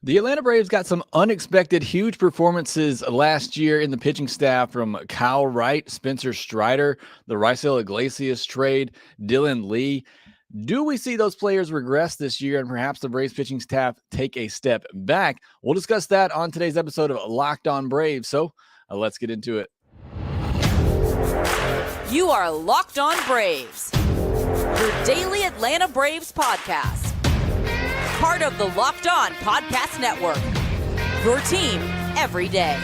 The Atlanta Braves got some unexpected huge performances last year in the pitching staff from Kyle Wright, Spencer Strider, the Raisel Iglesias trade, Dylan Lee. Do we see those players regress this year and perhaps the Braves pitching staff take a step back? We'll discuss that on today's episode of Locked On Braves. So let's get into it. You are Locked On Braves, your daily Atlanta Braves podcast. Part of the Locked On Podcast Network, your team every day.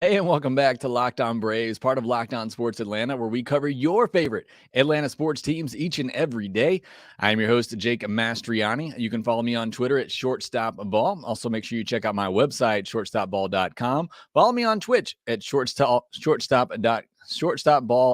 Hey, and welcome back to Locked On Braves, part of Locked On Sports Atlanta, where we cover your favorite Atlanta sports teams each and every day. I'm your host, Jake Mastriani. You can follow me on Twitter at ShortstopBall. Also, make sure you check out my website, shortstopball.com. Follow me on Twitch at shortstopball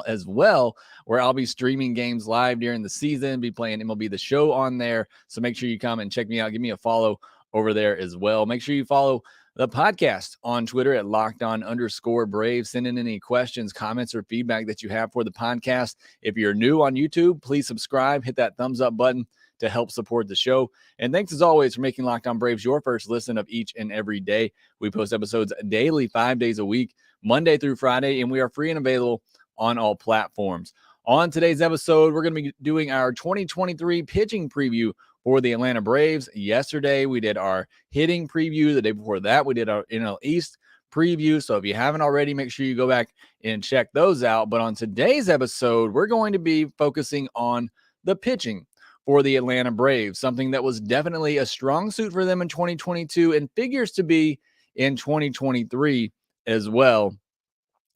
as well, where I'll be streaming games live during the season, be playing MLB The Show on there. So make sure you come and check me out. Give me a follow over there as well. Make sure you follow the podcast on Twitter at LockedOn_Braves. Send in any questions, comments, or feedback that you have for the podcast. If you're new on YouTube, please subscribe, hit that thumbs up button to help support the show. And thanks as always for making Locked On Braves your first listen of each and every day. We post episodes daily, 5 days a week, Monday through Friday, and we are free and available on all platforms. On today's episode, we're going to be doing our 2023 pitching preview for the Atlanta Braves. Yesterday, we did our hitting preview. The day before that, we did our NL East preview. So if you haven't already, make sure you go back and check those out. But on today's episode, we're going to be focusing on the pitching for the Atlanta Braves, something that was definitely a strong suit for them in 2022 and figures to be in 2023 as well.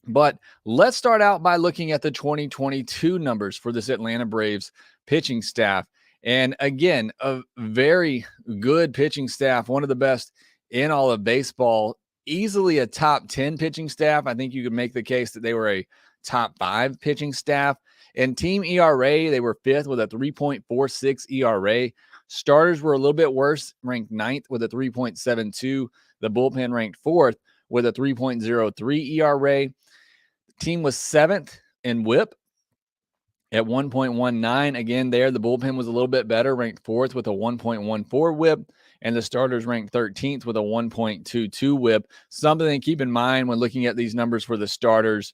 But let's start out by looking at the 2022 numbers for this Atlanta Braves pitching staff. And again, a very good pitching staff, one of the best in all of baseball, easily a top 10 pitching staff. I think you could make the case that they were a top 5 pitching staff. And team ERA, they were 5th with a 3.46 ERA. Starters were a little bit worse, ranked 9th with a 3.72. The bullpen ranked 4th with a 3.03 ERA. The team was 7th in WHIP at 1.19. Again, there, the bullpen was a little bit better, ranked 4th with a 1.14 WHIP, and the starters ranked 13th with a 1.22 WHIP. Something to keep in mind when looking at these numbers for the starters.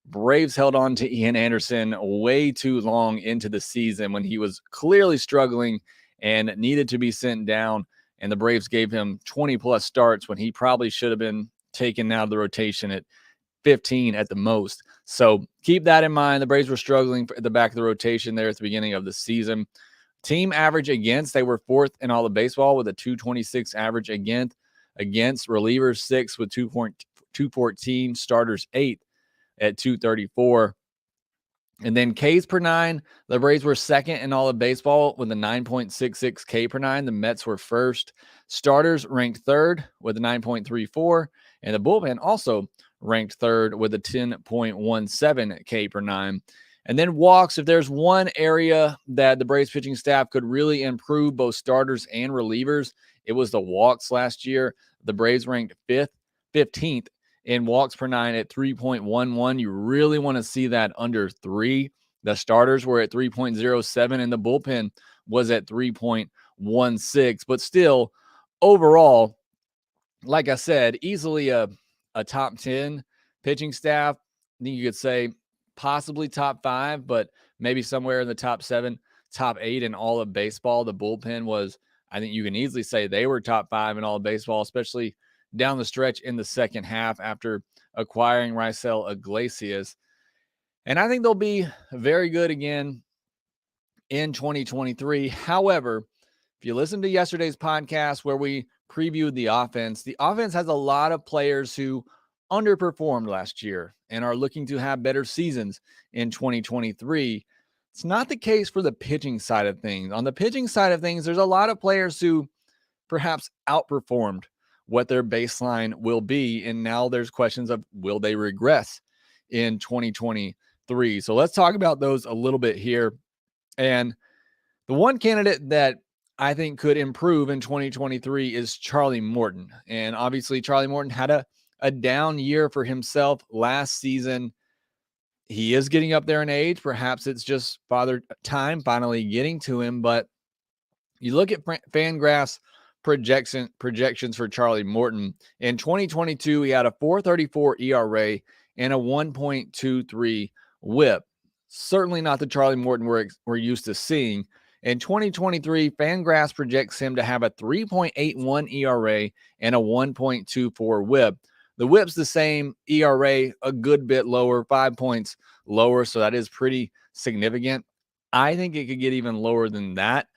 Braves held on to Ian Anderson way too long into the season when he was clearly struggling and needed to be sent down, and the Braves gave him 20-plus starts when he probably should have been taken out of the rotation at 15 at the most. So keep that in mind. The Braves were struggling at the back of the rotation there at the beginning of the season. Team average against, they were 4th in all of baseball with a 226 average against. Relievers 6th with 214, starters 8th at 234. And then Ks per 9, the Braves were 2nd in all of baseball with a 9.66 K per 9. The Mets were 1st. Starters ranked 3rd with a 9.34, and the bullpen also ranked 3rd with a 10.17 K per 9. And then walks, if there's one area that the Braves pitching staff could really improve both starters and relievers, it was the walks last year. The Braves ranked 15th in walks per 9 at 3.11. You really want to see that under 3. The starters were at 3.07 and the bullpen was at 3.16. But still, overall, like I said, easily a top 10 pitching staff. I think you could say possibly top 5, but maybe somewhere in the top 7, top 8 in all of baseball. The bullpen was, I think you can easily say they were top 5 in all of baseball, especially down the stretch in the second half after acquiring Raisel Iglesias. And I think they'll be very good again in 2023. However, if you listen to yesterday's podcast where we previewed the offense has a lot of players who underperformed last year and are looking to have better seasons in 2023. It's not the case for the pitching side of things. On the pitching side of things, there's a lot of players who perhaps outperformed what their baseline will be. And now there's questions of, will they regress in 2023? So let's talk about those a little bit here. And the one candidate that I think could improve in 2023 is Charlie Morton. And obviously Charlie Morton had a a down year for himself last season. He is getting up there in age. Perhaps it's just father time finally getting to him. But you look at FanGraphs projections for Charlie Morton. In 2022, he had a 4.34 ERA and a 1.23 WHIP. Certainly not the Charlie Morton we're used to seeing. In 2023, FanGraphs projects him to have a 3.81 ERA and a 1.24 WHIP. The WHIP's the same, ERA a good bit lower, 5 points lower, so that is pretty significant. I think it could get even lower than that,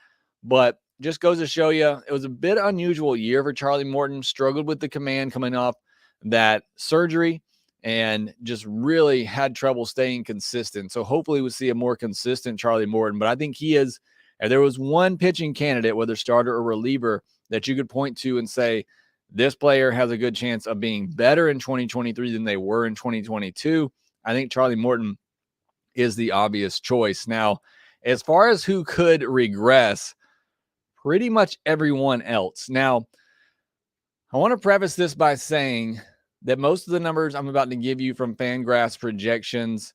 but just goes to show you it was a bit unusual year for Charlie Morton. Struggled with the command coming off that surgery and just really had trouble staying consistent. So hopefully we'll see a more consistent Charlie Morton, but I think he is. If there was one pitching candidate, whether starter or reliever, that you could point to and say, this player has a good chance of being better in 2023 than they were in 2022, I think Charlie Morton is the obvious choice. Now, as far as who could regress, pretty much everyone else. Now, I want to preface this by saying that most of the numbers I'm about to give you from FanGraphs projections,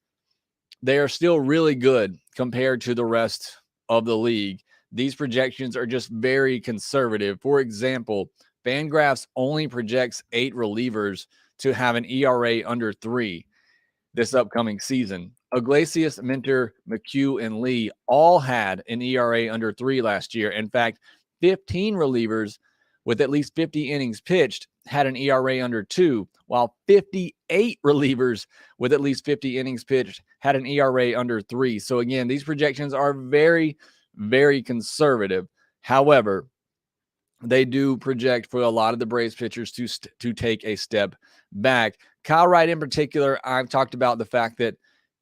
they are still really good compared to the rest of the league. These projections are just very conservative. For example, FanGraphs only projects 8 relievers to have an ERA under 3 this upcoming season. Iglesias, Minter, McHugh, and Lee all had an ERA under 3 last year. In fact, 15 relievers with at least 50 innings pitched had an ERA under 2, while 58 relievers with at least 50 innings pitched had an ERA under 3. So again, these projections are very, very conservative. However, they do project for a lot of the Braves pitchers to take a step back. Kyle Wright in particular, I've talked about the fact that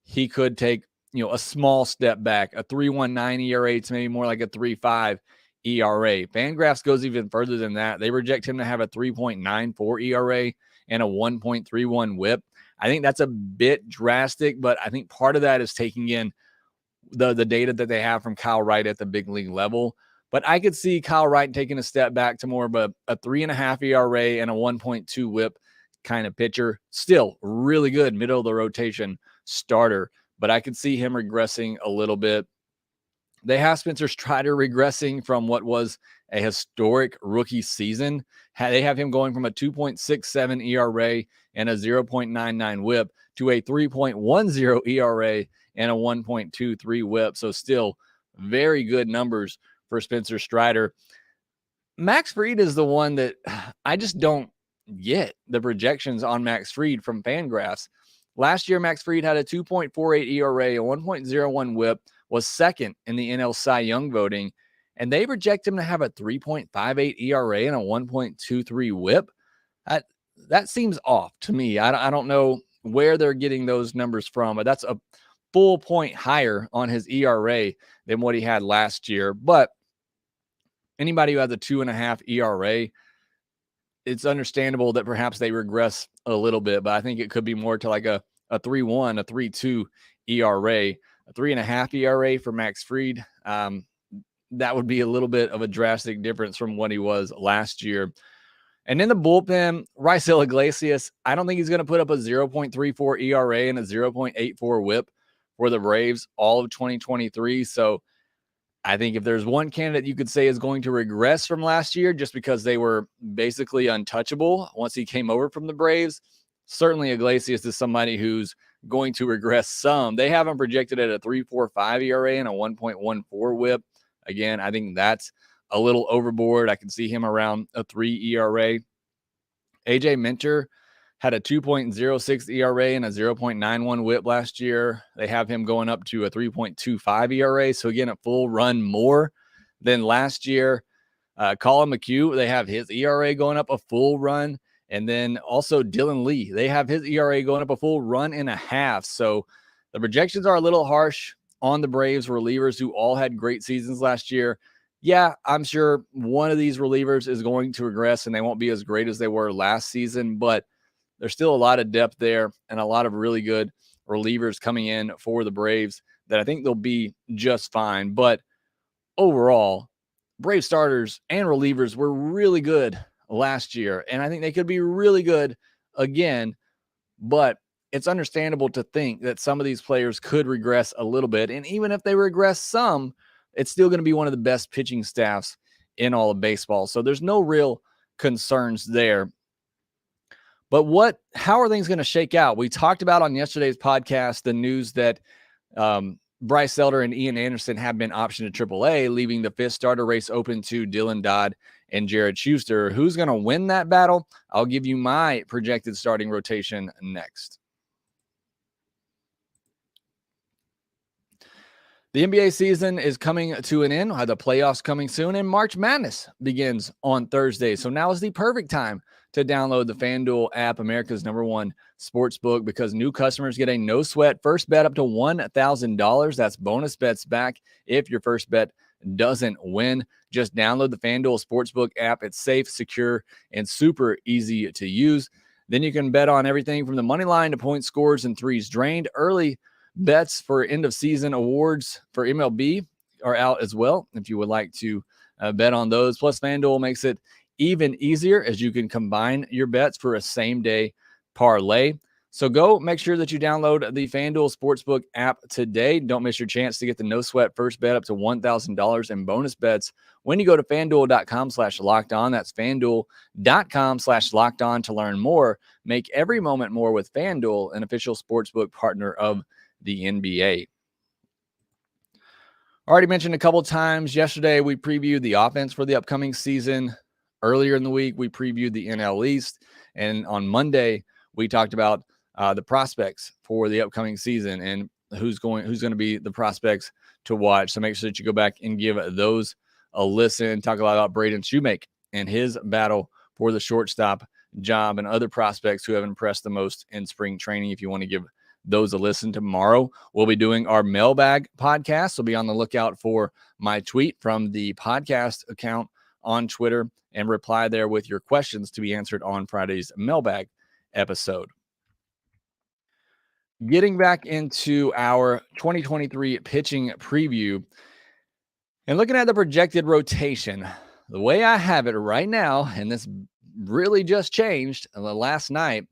he could take, a small step back, a 3.19 ERA to maybe more like a 3.5 ERA. FanGraphs goes even further than that. They project him to have a 3.94 ERA and a 1.31 WHIP. I think that's a bit drastic, but I think part of that is taking in the data that they have from Kyle Wright at the big league level. But I could see Kyle Wright taking a step back to more of a 3.5 ERA and a 1.2 WHIP kind of pitcher. Still really good middle of the rotation starter, but I could see him regressing a little bit. They have Spencer Strider regressing from what was a historic rookie season. They have him going from a 2.67 ERA and a 0.99 WHIP to a 3.10 ERA and a 1.23 WHIP. So still very good numbers for Spencer Strider. Max Fried is the one that I just don't get the projections on Max Fried from FanGraphs. Last year, Max Fried had a 2.48 ERA, a 1.01 WHIP, was second in the NL Cy Young voting, and they project him to have a 3.58 ERA and a 1.23 WHIP. That seems off to me. I don't know where they're getting those numbers from, but that's a full point higher on his ERA than what he had last year. But anybody who has a 2.5 ERA, it's understandable that perhaps they regress a little bit, but I think it could be more to like a 3.1, a 3.2 ERA, a 3.5 ERA for Max Fried. That would be a little bit of a drastic difference from what he was last year. And in the bullpen, Raisel Iglesias, I don't think he's going to put up a 0.34 ERA and a 0.84 WHIP for the Braves all of 2023. So I think if there's one candidate you could say is going to regress from last year just because they were basically untouchable once he came over from the Braves, certainly Iglesias is somebody who's going to regress some. They have him projected at a 3.45 ERA and a 1.14 WHIP. Again, I think that's a little overboard. I can see him around a 3 ERA. AJ Minter had a 2.06 ERA and a 0.91 WHIP last year. They have him going up to a 3.25 ERA. So again, a full run more than last year. Colin McHugh, they have his ERA going up a full run. And then also Dylan Lee, they have his ERA going up a full run and a half. So the projections are a little harsh on the Braves relievers who all had great seasons last year. Yeah, I'm sure one of these relievers is going to regress and they won't be as great as they were last season, but there's still a lot of depth there and a lot of really good relievers coming in for the Braves that I think they'll be just fine. But overall, Brave starters and relievers were really good last year, and I think they could be really good again, but it's understandable to think that some of these players could regress a little bit. And even if they regress some, it's still going to be one of the best pitching staffs in all of baseball. So there's no real concerns there. But how are things going to shake out? We talked about on yesterday's podcast the news that Bryce Elder and Ian Anderson have been optioned to AAA, leaving the fifth starter race open to Dylan Dodd and Jared Schuster. Who's going to win that battle? I'll give you my projected starting rotation next. The NBA season is coming to an end. We'll have the playoffs coming soon, and March Madness begins on Thursday. So now is the perfect time to download the FanDuel app, America's #1 sports book, because new customers get a no-sweat first bet up to $1,000. That's bonus bets back if your first bet doesn't win. Just download the FanDuel Sportsbook app. It's safe, secure, and super easy to use. Then you can bet on everything from the money line to point scores and threes drained. Early bets for end-of-season awards for MLB are out as well if you would like to bet on those. Plus, FanDuel makes it even easier as you can combine your bets for a same-day parlay. So go make sure that you download the FanDuel Sportsbook app today. Don't miss your chance to get the no-sweat first bet up to $1,000 in bonus bets when you go to FanDuel.com/lockedon. That's FanDuel.com/lockedon to learn more. Make every moment more with FanDuel, an official sportsbook partner of the NBA. Already mentioned a couple times yesterday, we previewed the offense for the upcoming season. Earlier in the week, we previewed the NL East. And on Monday, we talked about the prospects for the upcoming season and who's going to be the prospects to watch. So make sure that you go back and give those a listen. Talk a lot about Braden Shoemake and his battle for the shortstop job and other prospects who have impressed the most in spring training. If you want to give those a listen, tomorrow we'll be doing our mailbag podcast. So be on the lookout for my tweet from the podcast account on Twitter and reply there with your questions to be answered on Friday's mailbag episode. Getting back into our 2023 pitching preview and looking at the projected rotation, the way I have it right now, and this really just changed last night,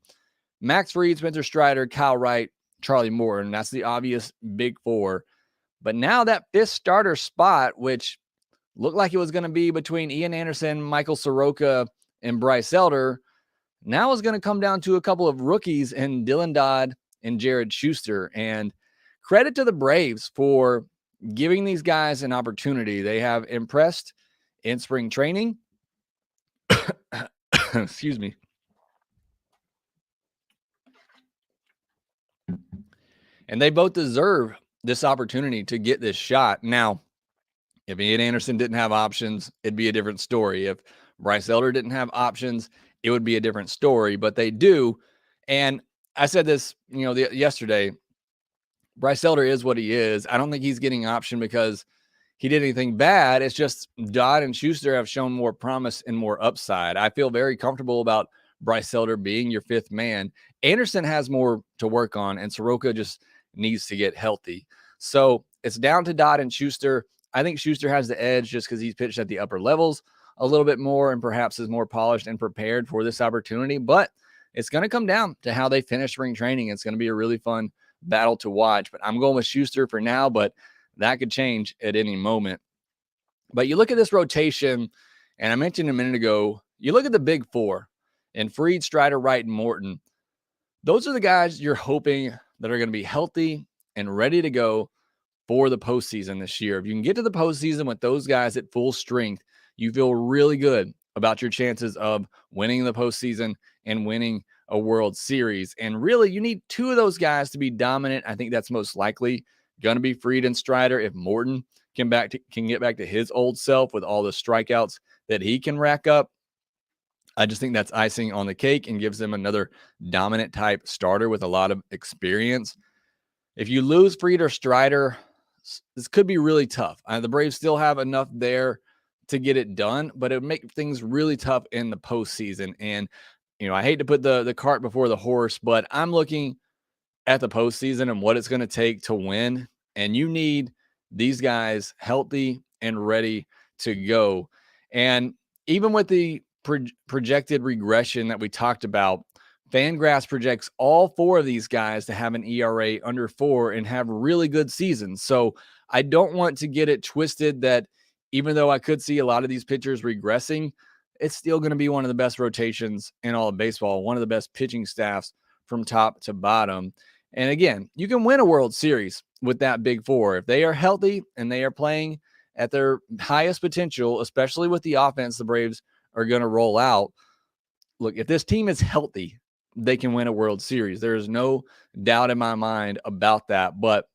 Max Fried, Spencer Strider, Kyle Wright, Charlie Morton. That's the obvious big four. But now that fifth starter spot, which looked like it was going to be between Ian Anderson, Michael Soroka, and Bryce Elder, now is going to come down to a couple of rookies in Dylan Dodd and Jared Schuster. And credit to the Braves for giving these guys an opportunity. They have impressed in spring training. Excuse me. And they both deserve this opportunity to get this shot. Now, if Ian Anderson didn't have options, it'd be a different story. If Bryce Elder didn't have options, it would be a different story. But they do. And I said this, yesterday, Bryce Elder is what he is. I don't think he's getting option because he did anything bad. It's just Dodd and Schuster have shown more promise and more upside. I feel very comfortable about Bryce Elder being your fifth man. Anderson has more to work on, and Soroka just needs to get healthy. So it's down to Dodd and Schuster. I think Schuster has the edge just because he's pitched at the upper levels a little bit more and perhaps is more polished and prepared for this opportunity. But it's going to come down to how they finish spring training. It's going to be a really fun battle to watch. But I'm going with Schuster for now, but that could change at any moment. But you look at this rotation, and I mentioned a minute ago, you look at the big four, and Fried, Strider, Wright, and Morton. Those are the guys you're hoping that are going to be healthy and ready to go for the postseason this year. If you can get to the postseason with those guys at full strength, you feel really good about your chances of winning the postseason and winning a World Series. And really, you need two of those guys to be dominant. I think that's most likely going to be Fried and Strider. If Morton can get back to his old self with all the strikeouts that he can rack up, I just think that's icing on the cake and gives them another dominant type starter with a lot of experience. If you lose Fried or Strider, this could be really tough. The Braves still have enough there to get it done, but it would make things really tough in the postseason. And, I hate to put the cart before the horse, but I'm looking at the postseason and what it's going to take to win. And you need these guys healthy and ready to go. And even with the projected regression that we talked about FanGraphs projects all 4 of these guys to have an ERA under 4 and have really good seasons. So I don't want to get it twisted that even though I could see a lot of these pitchers regressing, it's still going to be one of the best rotations in all of baseball, one of the best pitching staffs from top to bottom. And again, you can win a World Series with that big 4. If they are healthy and they are playing at their highest potential, especially with the offense the Braves are going to roll out. Look, if this team is healthy, they can win a World Series. There is no doubt in my mind about that, but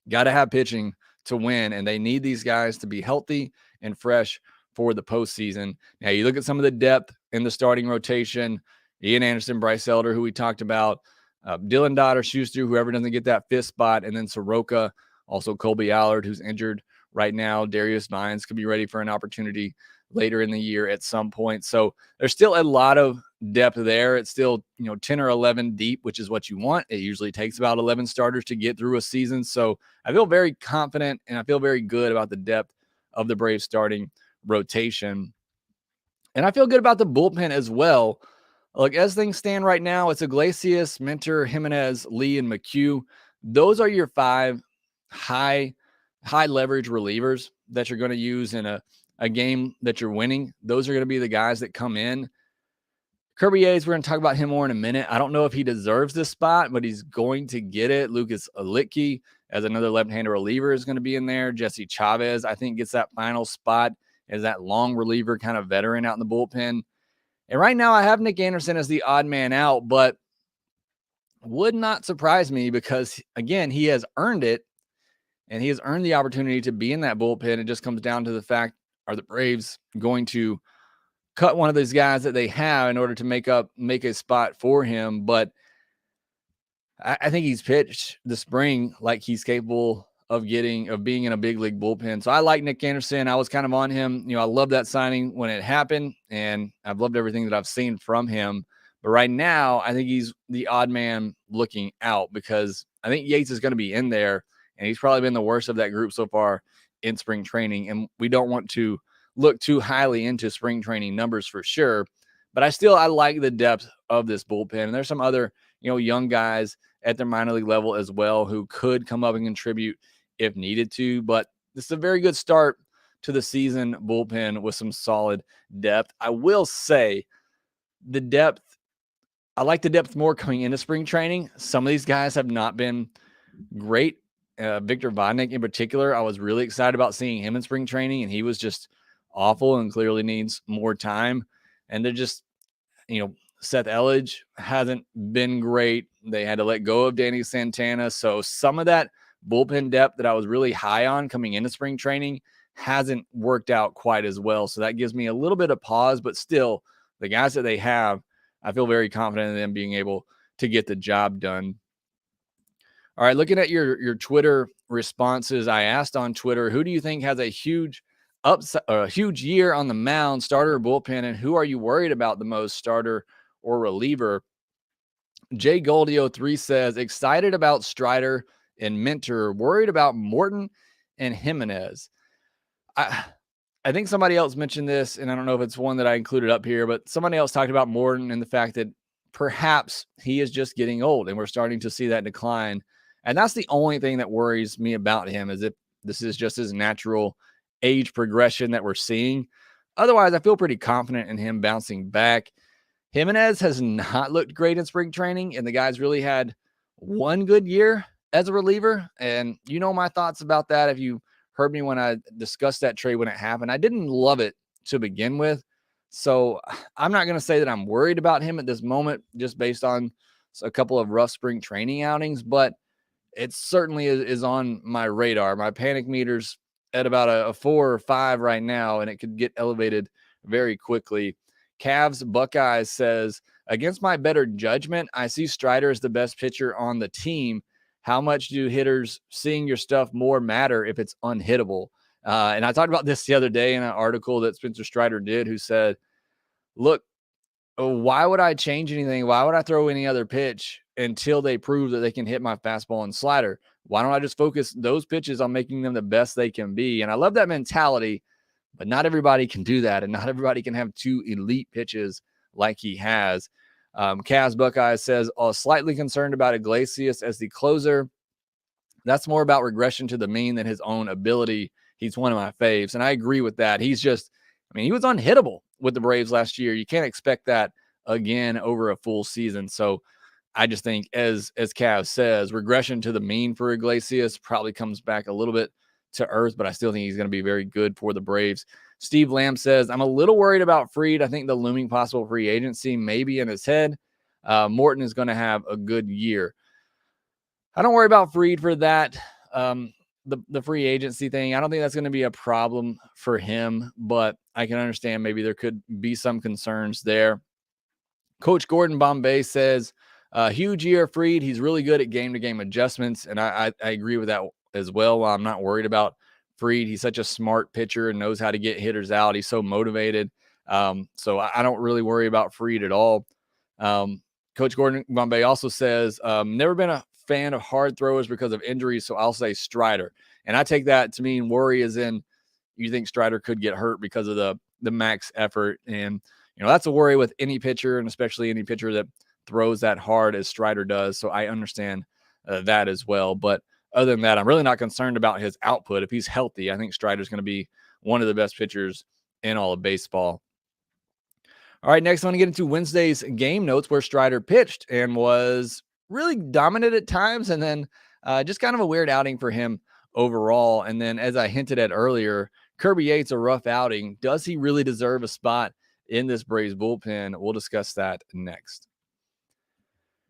got to have pitching to win, and they need these guys to be healthy and fresh for the postseason. Now, you look at some of the depth in the starting rotation, Ian Anderson, Bryce Elder, who we talked about, Dylan Dodd, Schuster, whoever doesn't get that 5th spot, and then Soroka, also Colby Allard, who's injured right now. Darius Vines could be ready for an opportunity later in the year at some point. So there's still a lot of depth there. It's still, 10 or 11 deep, which is what you want. It usually takes about 11 starters to get through a season. So I feel very confident and I feel very good about the depth of the Braves starting rotation. And I feel good about the bullpen as well. Look, as things stand right now, it's Iglesias, Minter, Jimenez, Lee, and McHugh. Those are your 5 high leverage relievers that you're going to use in a game that you're winning. Those are going to be the guys that come in. Kirby Yates, we're going to talk about him more in a minute. I don't know if he deserves this spot, but he's going to get it. Lucas Olitke as another left-handed reliever is going to be in there. Jesse Chavez, I think, gets that final spot as that long reliever kind of veteran out in the bullpen. And right now I have Nick Anderson as the odd man out, but would not surprise me because, again, he has earned it, and he has earned the opportunity to be in that bullpen. It just comes down to the fact, are the Braves going to cut one of these guys that they have in order to make a spot for him? But I think he's pitched the spring like he's capable of being in a big league bullpen. So I like Nick Anderson. I was kind of on him. I love that signing when it happened, and I've loved everything that I've seen from him. But right now, I think he's the odd man looking out because I think Yates is going to be in there, and he's probably been the worst of that group so far in spring training. And we don't want to look too highly into spring training numbers for sure. But I like the depth of this bullpen. And there's some other, young guys at their minor league level as well who could come up and contribute if needed to. But this is a very good start to the season bullpen with some solid depth. I will say the depth, I like the depth more coming into spring training. Some of these guys have not been great. Victor Vodnik in particular, I was really excited about seeing him in spring training, and he was just awful and clearly needs more time. And they're just, Seth Elledge hasn't been great. They had to let go of Danny Santana. So some of that bullpen depth that I was really high on coming into spring training hasn't worked out quite as well. So that gives me a little bit of pause, but still the guys that they have, I feel very confident in them being able to get the job done. All right, looking at your Twitter responses, I asked on Twitter, who do you think has a huge year on the mound, starter or bullpen, and who are you worried about the most, starter or reliever? Jay Goldio 3 says, excited about Strider and Minter, worried about Morton and Jimenez. I think somebody else mentioned this, and I don't know if it's one that I included up here, but somebody else talked about Morton and the fact that perhaps he is just getting old and we're starting to see that decline. And that's the only thing that worries me about him, is if this is just his natural age progression that we're seeing. Otherwise, I feel pretty confident in him bouncing back. Jimenez has not looked great in spring training, and the guy's really had one good year as a reliever. And my thoughts about that if you heard me when I discussed that trade when it happened. I didn't love it to begin with. So I'm not going to say that I'm worried about him at this moment just based on a couple of rough spring training outings, but it certainly is on my radar. My panic meter's at about a 4 or 5 right now, and it could get elevated very quickly. Cavs Buckeyes says, against my better judgment, I see Strider as the best pitcher on the team. How much do hitters seeing your stuff more matter if it's unhittable? And I talked about this the other day in an article that Spencer Strider did, who said, look, why would I change anything? Why would I throw any other pitch until they prove that they can hit my fastball and slider? Why don't I just focus those pitches on making them the best they can be? And I love that mentality, but not everybody can do that. And not everybody can have 2 elite pitches like he has. Cavs Buckeye says, slightly concerned about Iglesias as the closer. That's more about regression to the mean than his own ability. He's one of my faves, and I agree with that. He was unhittable with the Braves last year. You can't expect that again over a full season. So I just think, as Cav says, regression to the mean for Iglesias probably comes back a little bit to earth, but I still think he's going to be very good for the Braves. Steve Lamb says, I'm a little worried about Fried. I think the looming possible free agency may be in his head. Morton is going to have a good year. I don't worry about Fried for that. The free agency thing, I don't think that's going to be a problem for him, but I can understand maybe there could be some concerns there. Coach Gordon Bombay says, huge year, Fried. He's really good at game-to-game adjustments, and I agree with that as well. I'm not worried about Fried. He's such a smart pitcher and knows how to get hitters out. He's so motivated. So I don't really worry about Fried at all. Coach Gordon Bombay also says, never been a fan of hard throwers because of injuries, so I'll say Strider. And I take that to mean worry as in you think Strider could get hurt because of the max effort. And, that's a worry with any pitcher, and especially any pitcher that throws that hard as Strider does. So I understand that as well. But other than that, I'm really not concerned about his output. If he's healthy, I think Strider's going to be one of the best pitchers in all of baseball. All right, next I want to get into Wednesday's game notes where Strider pitched and was really dominant at times, and then just kind of a weird outing for him overall. And then, as I hinted at earlier, Kirby Yates, a rough outing. Does he really deserve a spot in this Braves bullpen? We'll discuss that next.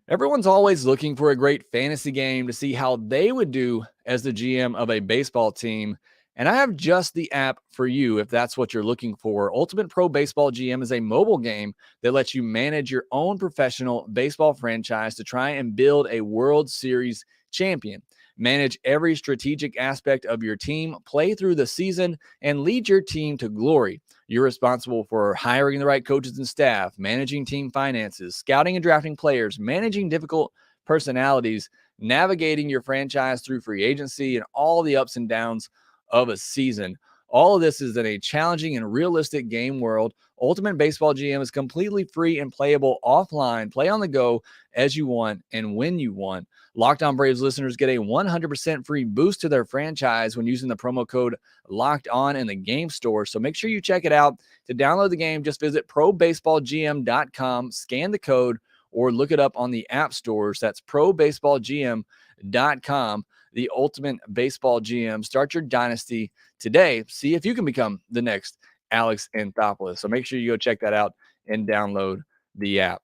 Everyone's always looking for a great fantasy game to see how they would do as the GM of a baseball team. And I have just the app for you if that's what you're looking for. Ultimate Pro Baseball GM is a mobile game that lets you manage your own professional baseball franchise to try and build a World Series champion. Manage every strategic aspect of your team, play through the season, and lead your team to glory. You're responsible for hiring the right coaches and staff, managing team finances, scouting and drafting players, managing difficult personalities, navigating your franchise through free agency, and all the ups and downs of a season. All of this is in a challenging and realistic game world. Ultimate Baseball GM is completely free and playable offline. Play on the go as you want and when you want. Locked On Braves listeners get a 100% free boost to their franchise when using the promo code Locked On in the game store. So make sure you check it out. To download the game, just visit probaseballgm.com, scan the code, or look it up on the app stores. That's probaseballgm.com. The Ultimate Baseball GM. Start your dynasty today. See if you can become the next Alex Anthopoulos. So make sure you go check that out and download the app.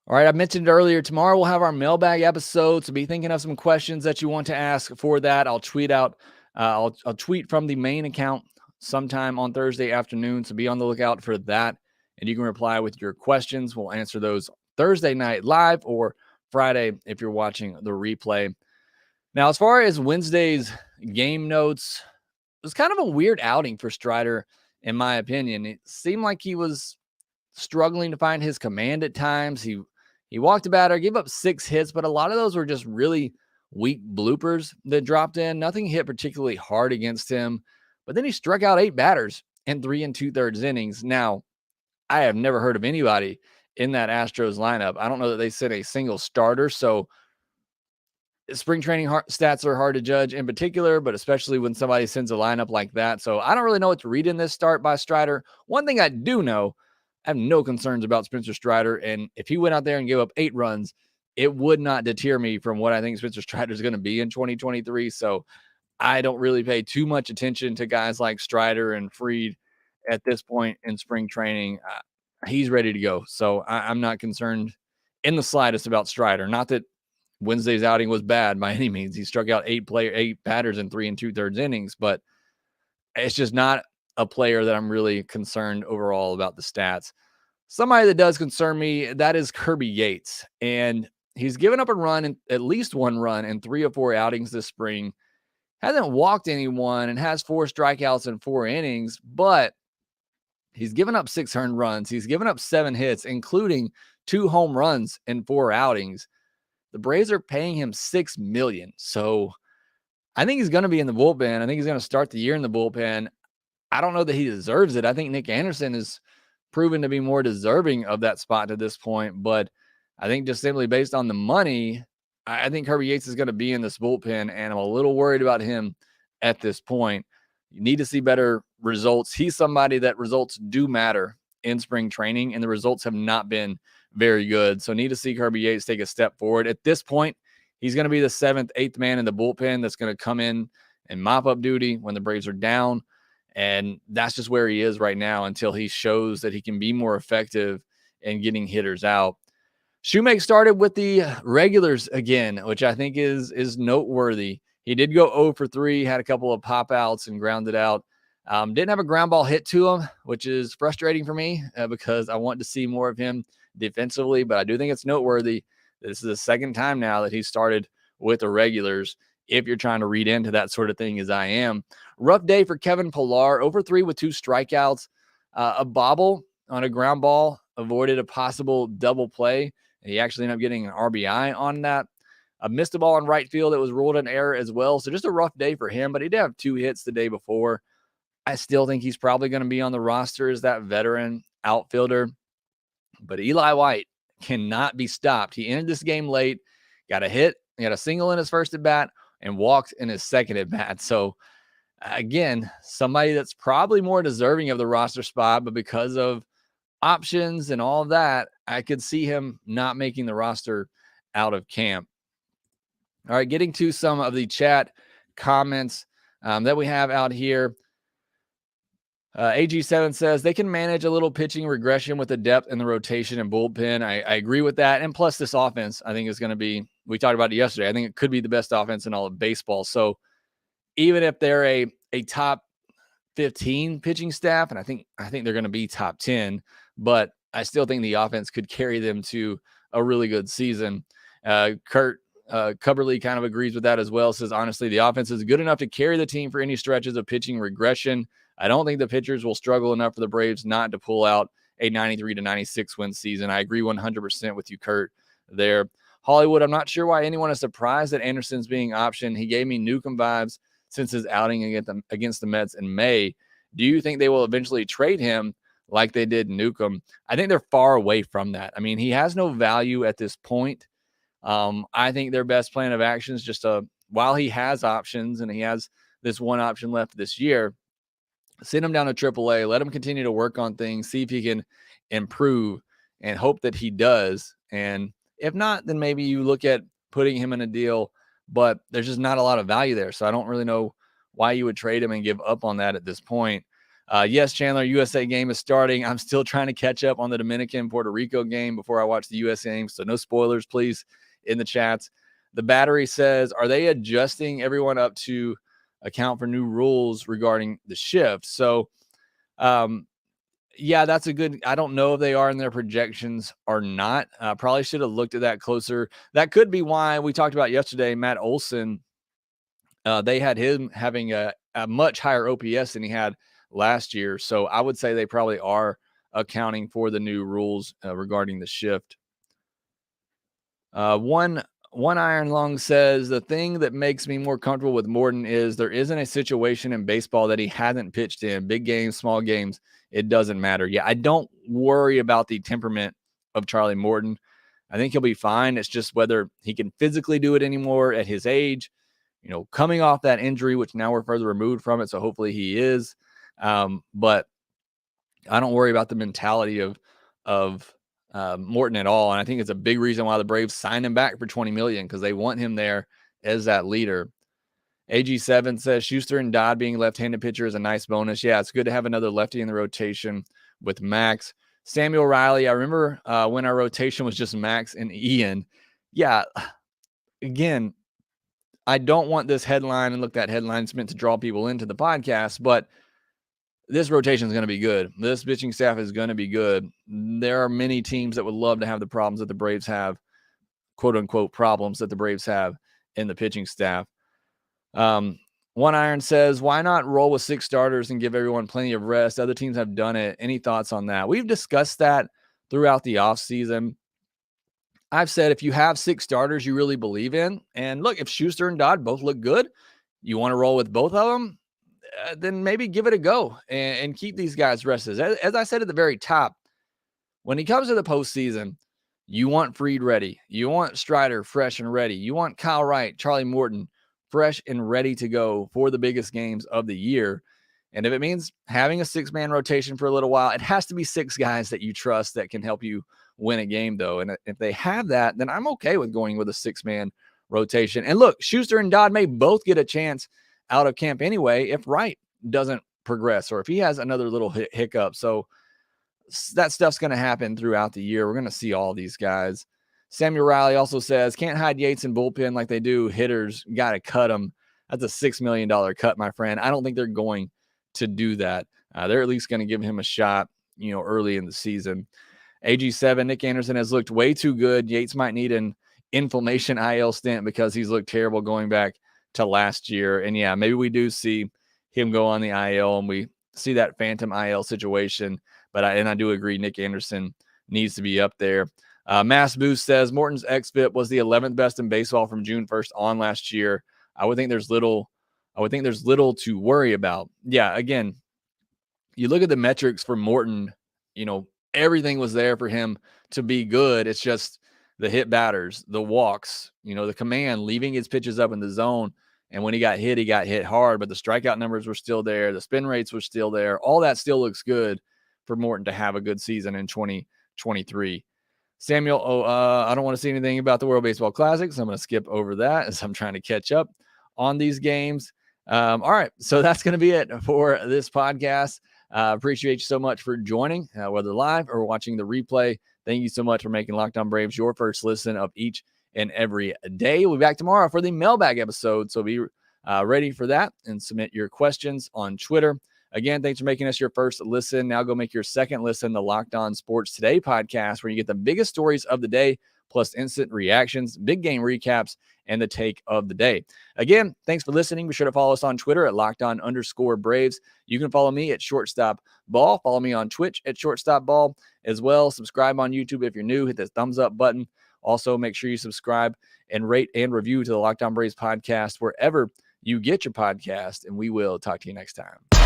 All right, I mentioned earlier, tomorrow we'll have our mailbag episode. So be thinking of some questions that you want to ask for that. I'll tweet out. I'll tweet from the main account sometime on Thursday afternoon. So be on the lookout for that. And you can reply with your questions. We'll answer those Thursday night live or Friday if you're watching the replay. Now, as far as Wednesday's game notes, it was kind of a weird outing for Strider, in my opinion. It seemed like he was struggling to find his command at times. He walked a batter, gave up 6 hits, but a lot of those were just really weak bloopers that dropped in. Nothing hit particularly hard against him, but then he struck out 8 batters in 3 2/3 innings. Now, I have never heard of anybody in that Astros lineup. I don't know that they sent a single starter, so spring training stats are hard to judge in particular, but especially when somebody sends a lineup like that. So I don't really know what to read in this start by Strider. One thing I do know, I have no concerns about Spencer Strider, and if he went out there and gave up 8 runs, it would not deter me from what I think Spencer Strider is going to be in 2023. So I don't really pay too much attention to guys like Strider and Fried at this point in spring training. He's ready to go. So I'm not concerned in the slightest about Strider. Not that Wednesday's outing was bad by any means. He struck out 8 batters in 3 2/3 innings, but it's just not a player that I'm really concerned overall about the stats. Somebody that does concern me, that is Kirby Yates. And he's given up a run, at least 1 run in 3 or 4 outings this spring. Hasn't walked anyone and has 4 strikeouts in 4 innings, but he's given up 6 earned runs. He's given up 7 hits, including 2 home runs in 4 outings. The Braves are paying him $6 million. So I think he's going to be in the bullpen. I think he's going to start the year in the bullpen. I don't know that he deserves it. I think Nick Anderson is proven to be more deserving of that spot to this point. But I think just simply based on the money, I think Kirby Yates is going to be in this bullpen, and I'm a little worried about him at this point. You need to see better results. He's somebody that results do matter in spring training, and the results have not been very good. So need to see Kirby Yates take a step forward. At this point, he's going to be the 7th, 8th man in the bullpen that's going to come in and mop up duty when the Braves are down. And that's just where he is right now until he shows that he can be more effective in getting hitters out. Shoemake started with the regulars again, which I think is noteworthy. He did go 0 for 3, had a couple of pop outs and grounded out. Didn't have a ground ball hit to him, which is frustrating for me because I want to see more of him defensively, but I do think it's noteworthy. This is the second time now that he started with the regulars, if you're trying to read into that sort of thing as I am. Rough day for Kevin Pillar, over 3 with 2 strikeouts, a bobble on a ground ball, avoided a possible double play. And he actually ended up getting an RBI on that. Missed a ball in right field that was ruled an error as well. So just a rough day for him, but he did have 2 hits the day before. I still think he's probably going to be on the roster as that veteran outfielder. But Eli White cannot be stopped. He entered this game late, got a hit, he got a single in his first at bat, and walked in his second at bat. So again, somebody that's probably more deserving of the roster spot, but because of options and all of that, I could see him not making the roster out of camp. All right, getting to some of the chat comments that we have out here. AG7 says they can manage a little pitching regression with the depth and the rotation and bullpen. I agree with that. And plus this offense, I think is going to be, we talked about it yesterday, I think it could be the best offense in all of baseball. So even if they're a top 15 pitching staff, and I think they're going to be top 10, but I still think the offense could carry them to a really good season. Kurt Cubberly kind of agrees with that as well. Says, honestly, the offense is good enough to carry the team for any stretches of pitching regression. I don't think the pitchers will struggle enough for the Braves not to pull out a 93 to 96 win season. I agree 100% with you, Kurt, there. Hollywood, I'm not sure why anyone is surprised that Anderson's being optioned. He gave me Newcomb vibes since his outing against the Mets in May. Do you think they will eventually trade him like they did Newcomb? I think they're far away from that. I mean, he has no value at this point. I think their best plan of action is just while he has options and he has this one option left this year, send him down to AAA, let him continue to work on things, see if he can improve, and hope that he does. And if not, then maybe you look at putting him in a deal, but there's just not a lot of value there. So I don't really know why you would trade him and give up on that at this point. Yes, Chandler, USA game is starting. I'm still trying to catch up on the Dominican-Puerto Rico game before I watch the US game. So no spoilers, please, in the chats. The battery says, are they adjusting everyone up to account for new rules regarding the shift? So, yeah, that's a good, I don't know if they are in their projections or not. Probably should have looked at that closer. That could be why we talked about yesterday, Matt Olson. They had him having a much higher OPS than he had last year. So I would say they probably are accounting for the new rules regarding the shift. One Iron Lung says, the thing that makes me more comfortable with Morton is there isn't a situation in baseball that he hasn't pitched in. Big games, small games, it doesn't matter. Yeah, I don't worry about the temperament of Charlie Morton. I think he'll be fine. It's just whether he can physically do it anymore at his age, you know, coming off that injury, which now we're further removed from it. So hopefully he is. But I don't worry about the mentality of Morton at all. And I think it's a big reason why the Braves signed him back for $20 million, because they want him there as that leader. AG7 says Schuster and Dodd being left-handed pitcher is a nice bonus. Yeah, it's good to have another lefty in the rotation with Max. Samuel Riley, I remember when our rotation was just Max and Ian. Yeah, again, I don't want this headline, and look, that headline's meant to draw people into the podcast, but this rotation is going to be good. This pitching staff is going to be good. There are many teams that would love to have the problems that the Braves have, quote unquote, problems that the Braves have in the pitching staff. One Iron says, why not roll with 6 starters and give everyone plenty of rest? Other teams have done it. Any thoughts on that? We've discussed that throughout the offseason. I've said if you have 6 starters you really believe in, and look, if Schuster and Dodd both look good, you want to roll with both of them, then maybe give it a go and keep these guys rested. As I said at the very top, when it comes to the postseason, you want Fried ready. You want Strider fresh and ready. You want Kyle Wright, Charlie Morton fresh and ready to go for the biggest games of the year. And if it means having a 6-man rotation for a little while, it has to be 6 guys that you trust that can help you win a game, though. And if they have that, then I'm okay with going with a 6-man rotation. And look, Schuster and Dodd may both get a chance out of camp anyway if Wright doesn't progress or if he has another little hiccup. So that stuff's going to happen throughout the year. We're going to see all these guys. Samuel Riley also says, can't hide Yates in bullpen like they do hitters. Got to cut them. That's a $6 million cut, my friend. I don't think they're going to do that. They're at least going to give him a shot, early in the season. AG7, Nick Anderson has looked way too good. Yates might need an inflammation IL stint because he's looked terrible going back to last year. And yeah, maybe we do see him go on the IL and we see that phantom IL situation. But I do agree, Nick Anderson needs to be up there. Mass Boost says Morton's xFIP was the 11th best in baseball from June 1st on last year. I would think there's little to worry about. Yeah, again, you look at the metrics for Morton, everything was there for him to be good. It's just the hit batters, the walks, the command, leaving his pitches up in the zone. And when he got hit hard, but the strikeout numbers were still there. The spin rates were still there. All that still looks good for Morton to have a good season in 2023. Samuel, I don't want to see anything about the World Baseball Classic, so I'm going to skip over that as I'm trying to catch up on these games. All right, so that's going to be it for this podcast. Appreciate you so much for joining, whether live or watching the replay. Thank you so much for making Locked On Braves your first listen of each and every day. We'll be back tomorrow for the mailbag episode, so be ready for that and submit your questions on Twitter. Again, thanks for making us your first listen. Now go make your second listen, the Locked On Sports Today podcast, where you get the biggest stories of the day, plus instant reactions, big game recaps, and the take of the day. Again, thanks for listening. Be sure to follow us on Twitter at LockedOn_Braves. You can follow me at Shortstop Ball. Follow me on Twitch at Shortstop Ball as well. Subscribe on YouTube if you're new. Hit the thumbs up button. Also, make sure you subscribe and rate and review to the Locked On Braves podcast wherever you get your podcast, and we will talk to you next time.